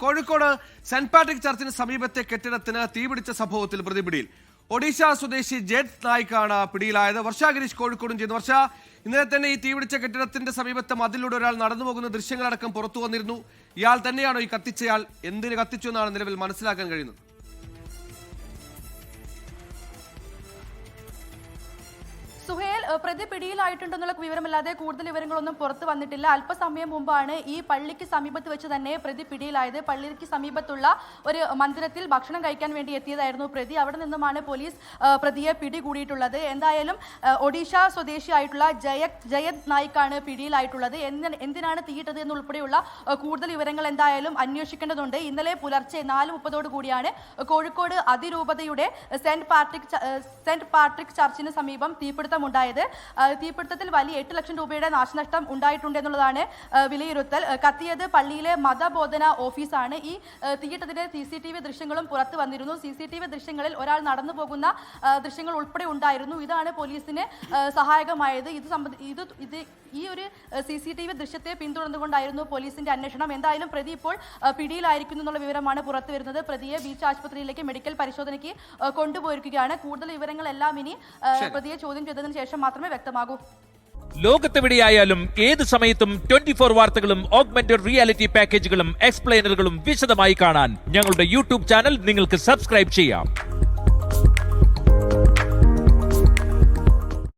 Kozhikode saint Patrick ചർച്ചിന് സമീപത്തെ കെട്ടിടത്തിന് തീപിടിച്ച സംഭവത്തിൽ പ്രതിപിടിയിൽ ഒഡീഷ സ്വദേശി ജെഡ് നായിക്കാണ് പിടിയിലായത്. വർഷ ഗിരീഷ് കോഴിക്കോടും ചെയ്യുന്നു. വർഷ, ഇന്നലെ തന്നെ ഈ തീപിടിച്ച കെട്ടിടത്തിന്റെ സമീപത്തെ മതിലൂടെ ഒരാൾ നടന്നു പോകുന്ന ദൃശ്യങ്ങളടക്കം പുറത്തു വന്നിരുന്നു. ഇയാൾ തന്നെയാണോ ഈ കത്തിച്ചയാൾ? എന്തിന് കത്തിച്ചു എന്നാണ് നിലവിൽ മനസ്സിലാക്കാൻ കഴിയുന്നത്? സുഹേൽ, പ്രതി പിടിയിലായിട്ടുണ്ടെന്നുള്ള വിവരമല്ലാതെ കൂടുതൽ വിവരങ്ങളൊന്നും പുറത്തു വന്നിട്ടില്ല. അല്പസമയം മുമ്പാണ് ഈ പള്ളിക്ക് സമീപത്ത് വെച്ച് തന്നെ പ്രതി പിടിയിലായത്. പള്ളിക്ക് സമീപത്തുള്ള ഒരു മന്ദിരത്തിൽ ഭക്ഷണം കഴിക്കാൻ വേണ്ടി എത്തിയതായിരുന്നു പ്രതി. അവിടെ നിന്നുമാണ് പോലീസ് പ്രതിയെ പിടികൂടിയിട്ടുള്ളത്. എന്തായാലും ഒഡീഷ സ്വദേശിയായിട്ടുള്ള ജയത് നായിക്കാണ് പിടിയിലായിട്ടുള്ളത്. എന്തിനാണ് തീയിട്ടത് എന്നുൾപ്പെടെയുള്ള കൂടുതൽ വിവരങ്ങൾ എന്തായാലും അന്വേഷിക്കേണ്ടതുണ്ട്. ഇന്നലെ പുലർച്ചെ 4:30 കൂടിയാണ് കോഴിക്കോട് അതിരൂപതയുടെ സെന്റ് പാട്രിക് ചർച്ചിന് സമീപം തീപിടുത്തം ഉണ്ടായത്. തീപിടുത്തത്തിൽ വലിയ 8 ലക്ഷം രൂപയുടെ നാശനഷ്ടം ഉണ്ടായിട്ടുണ്ട് എന്നുള്ളതാണ് വിലയിരുത്തൽ. കത്തിയത് പള്ളിയിലെ മതബോധന ഓഫീസാണ്. ഈ തീയിട്ടതിന്റെ CCTV ദൃശ്യങ്ങളും പുറത്തു വന്നിരുന്നു. CCTV ദൃശ്യങ്ങളിൽ ഒരാൾ നടന്നു പോകുന്ന ദൃശ്യങ്ങൾ ഉൾപ്പെടെ ഉണ്ടായിരുന്നു. ഇതാണ് പോലീസിന് സഹായകമായത്. ഈ ഒരു CCTV ദൃശ്യത്തെ പിന്തുടർന്നുകൊണ്ടായിരുന്നു പോലീസിന്റെ അന്വേഷണം. എന്തായാലും പ്രതി ഇപ്പോൾ പിടിയിലായിരിക്കുന്നു എന്നുള്ള വിവരമാണ് പുറത്തു വരുന്നത്. പ്രതിയെ ബീച്ച് ആശുപത്രിയിലേക്ക് മെഡിക്കൽ പരിശോധനയ്ക്ക് കൊണ്ടുപോയിരിക്കുകയാണ്. കൂടുതൽ വിവരങ്ങളെല്ലാം ഇനി പ്രതിയെ ചോദ്യം ചെയ്തതിനു ശേഷം മാത്രമേ വ്യക്തമാകൂ. ലോകത്തെവിടെയായാലും ഏത് സമയത്തും 24 വാർത്തകളും ഓഗ്മെന്റഡ് റിയാലിറ്റി പാക്കേജുകളും എക്സ്പ്ലെയിനറുകളും വിശദമായി കാണാൻ ഞങ്ങളുടെ YouTube ചാനൽ നിങ്ങൾക്ക് സബ്സ്ക്രൈബ് ചെയ്യാം.